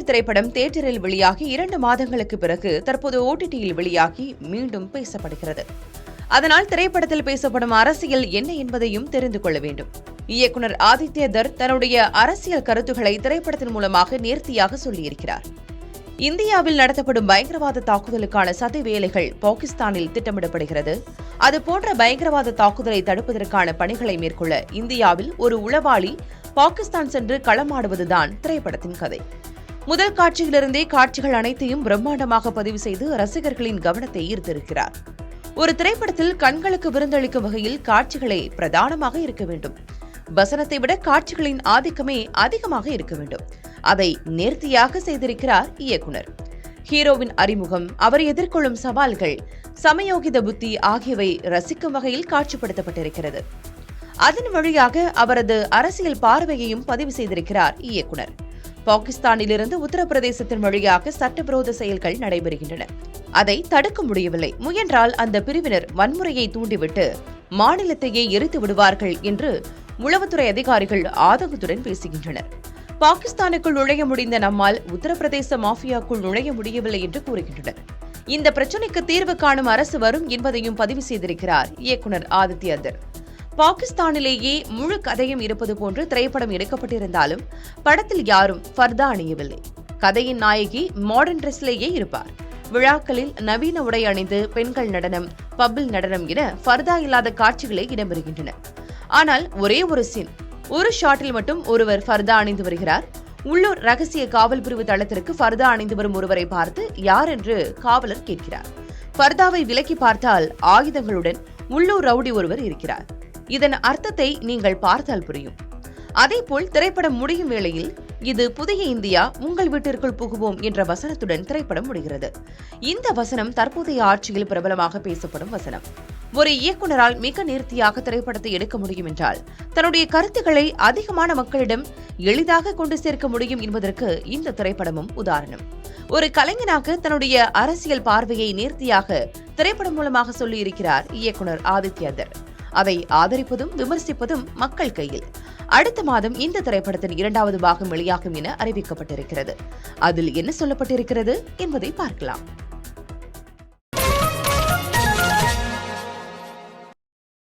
திரைப்படம் தியேட்டரில் வெளியாகி 2 மாதங்களுக்கு பிறகு தற்போது OTT-யில் வெளியாகி மீண்டும் பேசப்படுகிறது. அதனால் திரைப்படத்தில் பேசப்படும் அரசியல் என்ன என்பதையும் தெரிந்து கொள்ள வேண்டும். இயக்குனர் ஆதித்ய தர் தன்னுடைய அரசியல் கருத்துக்களை திரைப்படத்தின் மூலமாக நேர்த்தியாக சொல்லியிருக்கிறார். இந்தியாவில் நடத்தப்படும் பயங்கரவாத தாக்குதலுக்கான சதி வேலைகள் பாகிஸ்தானில் திட்டமிடப்படுகிறது. அதுபோன்ற பயங்கரவாத தாக்குதலை தடுப்பதற்கான பணிகளை மேற்கொள்ள இந்தியாவில் ஒரு உளவாளி பாகிஸ்தான் சென்று களமாடுவதுதான் திரைப்படத்தின் கதை. முதல் காட்சியிலிருந்தே காட்சிகள் அனைத்தையும் பிரம்மாண்டமாக பதிவு செய்து ரசிகர்களின் கவனத்தை ஈர்த்திருக்கிறார். ஒரு திரைப்படத்தில் கண்களுக்கு விருந்தளிக்கும் வகையில் காட்சிகளே பிரதானமாக இருக்க வேண்டும். வசனத்தை விட காட்சிகளின் ஆதிக்கமே அதிகமாக இருக்க வேண்டும். அதை நேர்த்தியாக செய்திருக்கிறார் இயக்குனர். ஹீரோவின் அறிமுகம், அவர் எதிர்கொள்ளும் சவால்கள், சமயோகித புத்தி ஆகியவை ரசிக்கும் வகையில் காட்சிப்படுத்தப்பட்டிருக்கிறது. அதன் வழியாக அவரது அரசியல் பார்வையையும் பதிவு செய்திருக்கிறார் இயக்குனர். பாகிஸ்தானிலிருந்து உத்தரப்பிரதேசத்தின் வழியாக சட்டவிரோத செயல்கள் நடைபெறுகின்றன. அதை தடுக்க முடியவில்லை. முயன்றால் அந்த பிரிவினர் வன்முறையை தூண்டிவிட்டு மாநிலத்தையே எரித்து விடுவார்கள் என்று உளவுத்துறை அதிகாரிகள் ஆதங்கத்துடன் பேசுகின்றனர். பாகிஸ்தானுக்குள் நுழைய முடிந்த நம்மால் உத்தரப்பிரதேச மாஃபியாக்குள் நுழைய முடியவில்லை என்று கூறுகின்றனர். இந்த பிரச்சினைக்கு தீர்வு காணும் அரசு வரும் என்பதையும் பதிவு செய்திருக்கிறார் இயக்குனர் ஆதித்ய தர். பாகிஸ்தானிலேயே முழு கதையும் இருப்பது போன்று திரைப்படம் எடுக்கப்பட்டிருந்தாலும் படத்தில் யாரும் ஃபர்தா அணியவில்லை. கதையின் நாயகி மாடர்ன் டிரெஸ்லேயே இருப்பார். விழாக்களில் நவீன உடை அணிந்து பெண்கள் நடனம், பப்பிள் நடனம் என ஃபர்தா இல்லாத காட்சிகளே இடம்பெறுகின்றன. ஆனால் ஒரே ஒரு சீன், ஒரு ஷாட்டில் மட்டும் ஒருவர் ஃபர்தா அணிந்து வருகிறார். உள்ளூர் ரகசிய காவல் பிரிவு தளத்திற்கு ஃபர்தா அணிந்து வரும் ஒருவரை பார்த்து யார் என்று காவலர் கேட்கிறார். ஃபர்தாவை விலக்கி பார்த்தால் ஆயுதங்களுடன் உள்ளூர் ரவுடி ஒருவர் இருக்கிறார். இதன் அர்த்தத்தை நீங்கள் பார்த்தால் புரியும். அதேபோல் திரைப்படம் முடியும் வேளையில் இது புதிய இந்தியா, உங்கள் வீட்டிற்குள் புகுவோம் என்ற வசனத்துடன் திரைப்படம் முடிகிறது. இந்த வசனம் தற்போதைய ஆட்சியில் பிரபலமாக பேசப்படும் வசனம். ஒரு இயக்குனரால் மிக நேர்த்தியாக திரைப்படத்தை எடுக்க முடியும் என்றால் தன்னுடைய கருத்துக்களை அதிகமான மக்களிடம் எளிதாக கொண்டு சேர்க்க முடியும் என்பதற்கு இந்த திரைப்படமும் உதாரணம். ஒரு கலைஞனாக தன்னுடைய அரசியல் பார்வையை நேர்த்தியாக திரைப்படம் மூலமாக சொல்லியிருக்கிறார் இயக்குனர் ஆதித்ய தர். அதை ஆதரிப்பதும் விமர்சிப்பதும் மக்கள் கையில். அடுத்த மாதம் இந்த திரைப்படத்தின் 2வது பாகம் வெளியாகும் என அறிவிக்கப்பட்டிருக்கிறது. அதில் என்ன சொல்லப்பட்டிருக்கிறது என்பதை பார்க்கலாம்.